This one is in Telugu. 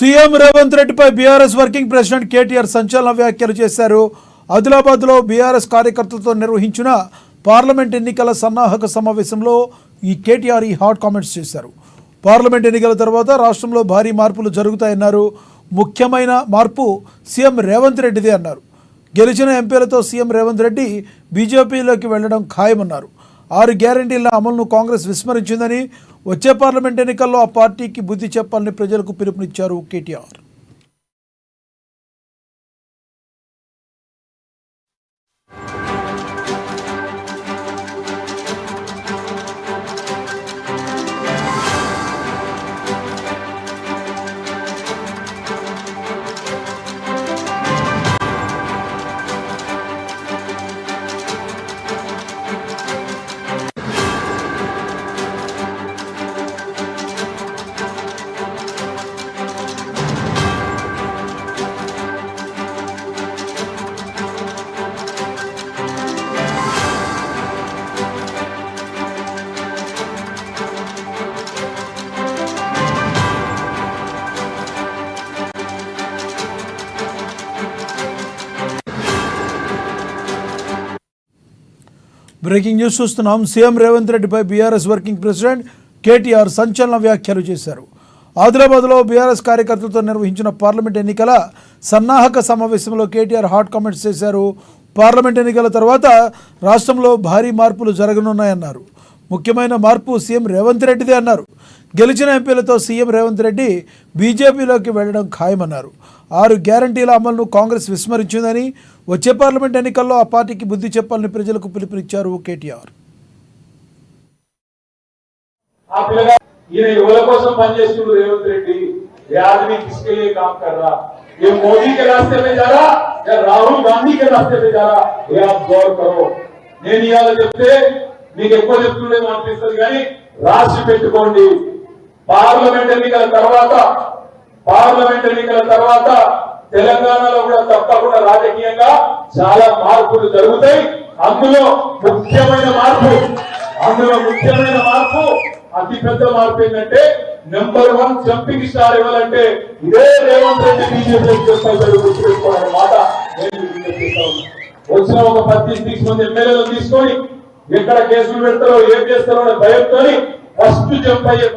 సీఎం రేవంత్ రెడ్డిపై బీఆర్ఎస్ వర్కింగ్ ప్రెసిడెంట్ కేటీఆర్ సంచలన వ్యాఖ్యలు చేశారు. ఆదిలాబాద్లో బీఆర్ఎస్ కార్యకర్తలతో నిర్వహించిన పార్లమెంట్ ఎన్నికల సన్నాహక సమావేశంలో కేటీఆర్ ఈ హాట్ కామెంట్స్ చేశారు. పార్లమెంట్ ఎన్నికల తర్వాత రాష్ట్రంలో భారీ మార్పులు జరుగుతాయన్నారు. ముఖ్యమైన మార్పు సీఎం రేవంత్ రెడ్డిదే అన్నారు. గెలిచిన ఎంపీలతో సీఎం రేవంత్ రెడ్డి బీజేపీలోకి వెళ్లడం ఖాయమన్నారు. 6 గ్యారంటీల అమలును కాంగ్రెస్ విస్మరించిందని, వచ్చే పార్లమెంట్ ఎన్నికల్లో ఆ పార్టీకి బుద్ధి చెప్పాలని ప్రజలకు పిలుపునిచ్చారు కేటీఆర్. బ్రేకింగ్ న్యూస్ చూస్తున్నాం. సీఎం రేవంత్ రెడ్డిపై బీఆర్ఎస్ వర్కింగ్ ప్రెసిడెంట్ కేటీఆర్ సంచలన వ్యాఖ్యలు చేశారు. ఆదిలాబాద్లో బీఆర్ఎస్ కార్యకర్తలతో నిర్వహించిన పార్లమెంట్ ఎన్నికల సన్నాహక సమావేశంలో కేటీఆర్ హాట్ కామెంట్స్ చేశారు. పార్లమెంట్ ఎన్నికల తర్వాత రాష్ట్రంలో భారీ మార్పులు జరగనున్నాయన్నారు. ముఖ్యమైన మార్పు సీఎం రేవంత్ రెడ్డిదే అన్నారు. గెలిచిన ఎంపీలతో సీఎం రేవంత్ రెడ్డి బీజేపీలోకి వెళ్లడం ఖాయమన్నారు. 6 గ్యారంటీల అమలును కాంగ్రెస్ విస్మరించిందని, వచ్చే పార్లమెంట్ ఎన్నికల్లో ఆ పార్టీకి బుద్ధి చెప్పాలని ప్రజలకు పిలుపునిచ్చారు కేటీఆర్. మీకు ఎక్కువ చెప్తుండేమో అనిపిస్తుంది కానీ రాసి పెట్టుకోండి. పార్లమెంట్ ఎన్నికల తర్వాత తెలంగాణలో కూడా తప్పకుండా రాజకీయంగా చాలా మార్పులు జరుగుతాయి. అందులో ముఖ్యమైన మార్పు అతి పెద్ద మార్పు ఏంటంటే నెంబర్ 1 జంపింగ్ స్టార్ ఇవ్వాలంటే ఇదే రేవంత్ రెడ్డి బీజేపీ గుర్తుపెట్టుకోవాలన్న మాట నేను వచ్చిన ఒక 30 మంది ఎమ్మెల్యేలను తీసుకొని ఎక్కడ కేసులు పెడతారో ఏం చేస్తారో భయంతో ఫస్ట్ జంప్ అయ్యే